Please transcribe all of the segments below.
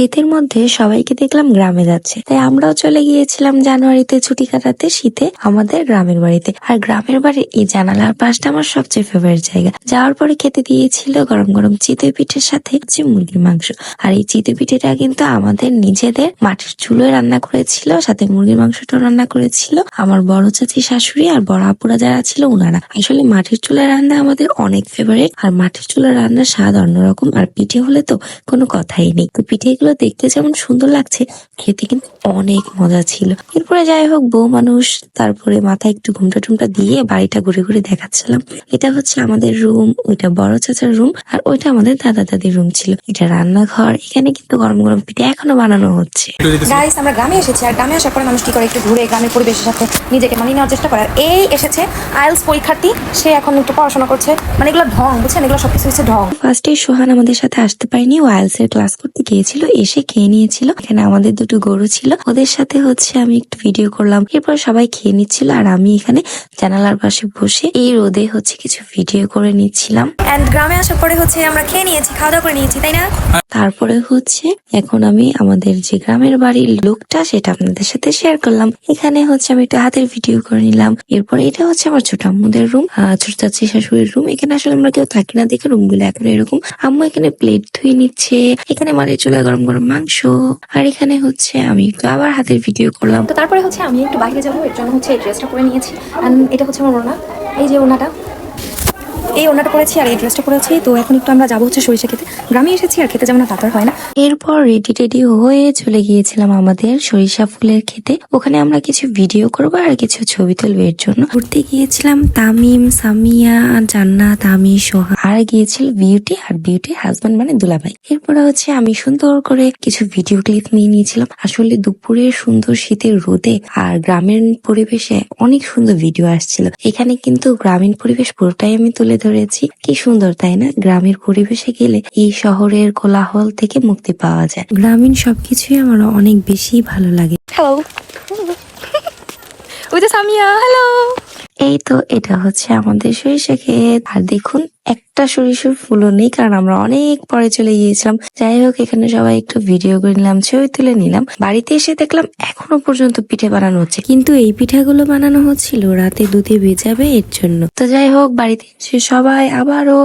শীতের মধ্যে সবাইকে দেখলাম গ্রামে যাচ্ছে, তাই আমরাও চলে গিয়েছিলাম জানুয়ারিতে ছুটি কাটাতে শীতে আমাদের গ্রামের বাড়িতে। আর গ্রামের বাড়ির এই জানালার পাশটা আমার সবচেয়ে ফেভারিট জায়গা। যাওয়ার পরে খেতে দিয়েছিল গরম গরম চিতই পিঠের সাথে হচ্ছে মুরগির মাংস। আর এই চিতই পিঠেটা কিন্তু আমাদের নিজেদের মাটির চুলোয় রান্না করেছিল, সাথে মুরগির মাংসটাও রান্না করেছিল আমার বড় চাচি শাশুড়ি আর বড় আপুরা যারা ছিল ওনারা। আসলে মাটির চুলায় রান্না আমাদের অনেক ফেভারিট, আর মাটির চুলার রান্নার স্বাদ অন্যরকম। আর পিঠে হলে তো কোনো কথাই নেই। তো পিঠেগুলো দেখতে যেমন সুন্দর লাগছে, খেতে কিন্তু অনেক মজা ছিল। এরপরে যাই হোক, বউ মানুষ, তারপরে মাথায় একটু ঘুমটা টুমটা দিয়ে বাড়িটা ঘুরে ঘুরে দেখাচ্ছিলাম। এটা হচ্ছে আমাদের রুম, ওইটা বড় চাচার রুম, আর ওইটা আমাদের দাদা দাদির রুম ছিল। এটা রান্নাঘর। এখানে কিন্তু গরম গরম পিঠে এখনো বানানো হচ্ছে। গাইস, আমরা গ্রামে এসেছি, আর গ্রামে আসার পরে মানুষ কি করে, একটু ঘুরে গ্রামের পরিবেশের সাথে নিজেকে মানিয়ে নেওয়ার চেষ্টা করে। আর এই এসেছে আইএলস পরীক্ষার্থী, সে এখন একটু পড়াশোনা করছে। মানে এগুলো ঢং, বুঝছেন, এগুলো সবকিছু হচ্ছে ঢং। ফার্স্টে সোহান আমাদের সাথে আসতে পারেনি, ও আইএলস এর ক্লাস করতে গিয়েছিল, এসে খেয়ে নিয়েছিল। এখানে আমাদের দুটো গরু ছিল, ওদের সাথে হচ্ছে আমি একটু ভিডিও করলাম। এরপর সবাই খেয়ে নিচ্ছিল, আর আমি এখানে জানালার পাশে বসে এই রোদে হচ্ছে কিছু ভিডিও করে নিচ্ছিলাম। এন্ড গ্রামে আসার পরে হচ্ছে আমরা খেয়ে নিয়েছি, খাওয়া দাওয়া করে নিয়েছি, তাই না? তারপরে হচ্ছে এখন আমি আমাদের যে গ্রামের বাড়ির লুকটা সেটা আপনাদের সাথে শেয়ার করলাম। এখানে হচ্ছে আমি একটু হাতের ভিডিও করে নিলাম। এরপর এটা হচ্ছে আমার ছোট আম্মুদের রুম, ছোট চাচি শাশুড়ির রুম। এখানে আসলে আমরা কেউ থাকি না দেখে রুম গুলো এখন এরকম। আম্মু এখানে প্লেট ধুয়ে নিচ্ছে, এখানে মাটির চুলায় গরম গরম মাংস, আর এখানে হচ্ছে আমি একটু আবার হাতের ভিডিও করলাম। তো তারপরে হচ্ছে আমি একটু বাইরে যাবো, এর জন্য হচ্ছে এই ড্রেসটা পরে নিয়েছি। এটা হচ্ছে আমার ওড়না, এই যে ওড়নাটা, এই ওড়নাটা পরেছি আর এই ড্রেসটা পরেছি। তো এখন একটু আমরা যাবো হচ্ছে সরিষা খেতে। গ্রামে এসেছি আর খেতে যাবো না তা তো আর হয় না। এরপর রেডি টেডি হয়ে চলে গিয়েছিলাম আমাদের সরিষা ফুলের খেতে। ওখানে আমরা কিছু ভিডিও করবো আর কিছু ছবি তুলবো। এর জন্য ঘুরতে গিয়েছিলাম তামিম, সামিয়া, জান্নাত, আমি, সোহা, আর গিয়েছিল বিউটি, আর বিউটির হাজবেন্ড মানে দুলাভাই। এরপরে হচ্ছে আমি সুন্দর করে কিছু ভিডিও ক্লিপ নিয়ে নিয়েছিলাম। আসলে দুপুরের সুন্দর শীতের রোদে আর গ্রামের পরিবেশে অনেক সুন্দর ভিডিও আসছিল। এখানে কিন্তু গ্রামীণ পরিবেশ পুরোটাই আমি তুলে ধরেছি। কি সুন্দর তাই না? গ্রামের পরিবেশে গেলে এই শহরের কোলাহল থেকে মুক্তি পাওয়া যায়। গ্রামীণ সবকিছুই আমার অনেক বেশি ভালো লাগে। হ্যালো, ওই যে সামিয়া, হ্যালো। এই তো এটা হচ্ছে আমাদের সরিষা ক্ষেত। আর দেখুন, একটা সরিষার ফুলও নেই, কারণ আমরা অনেক পরে চলে গিয়েছিলাম। যাই হোক, এখানে সবাই একটু ভিডিও করে নিলাম, ছবি তুলে নিলাম। বাড়িতে এসে দেখলাম এখনো পর্যন্ত পিঠে বানানো হচ্ছে, কিন্তু এই পিঠাগুলো বানানো হচ্ছিল রাতে দুধে ভেজাবে এর জন্য। তো যাই হোক, বাড়িতে এসে সবাই আবারও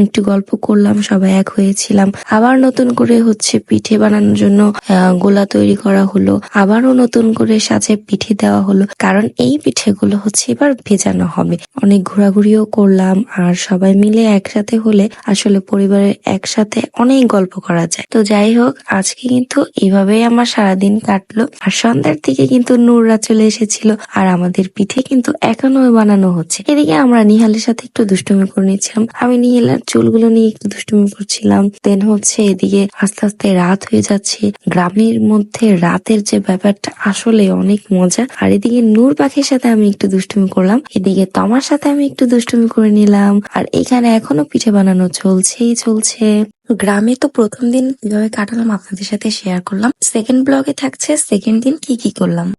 একটু গল্প করলাম, সবাই এক হয়েছিলাম। আবার নতুন করে হচ্ছে পিঠে বানানোর জন্য গোলা তৈরি করা হলো, আবারও নতুন করে সাজে পিঠে দেওয়া হলো, কারণ এই পিঠেগুলো হচ্ছে এবার ভেজানো হবে। অনেক ঘোরাঘুরিও করলাম, আর সবাই মিলে একসাথে হলে আসলে পরিবারের একসাথে অনেক গল্প করা যায়। তো যাই হোক, আজকে কিন্তু এইভাবেই আমার সারাদিন কাটলো। আর সন্ধ্যার দিকে কিন্তু নূররা চলে এসেছিল, আর আমাদের পিঠে কিন্তু এখনো বানানো হচ্ছে। এদিকে আমরা নিহালের সাথে একটু দুষ্টুমি করে নিচ্ছিলাম। আমি নিহালের চুলগুলো নিয়ে একটু দুষ্টুমি করছিলাম। দেন হচ্ছে এদিকে আস্তে আস্তে রাত হয়ে যাচ্ছে। গ্রামের মধ্যে রাতের যে ব্যাপারটা আসলে অনেক মজা। আর এদিকে নূর পাখির সাথে আমি একটু দুষ্টুমি করলাম, এদিকে তোমার সাথে আমি একটু দুষ্টুমি করে নিলাম। আর এখানে এখনো পিঠে বানানো চলছে। গ্রামে তো প্রথম দিন কিভাবে কাটালাম আপনাদের সাথে শেয়ার করলাম। সেকেন্ড ব্লগে থাকছে সেকেন্ড দিন কি কি করলাম।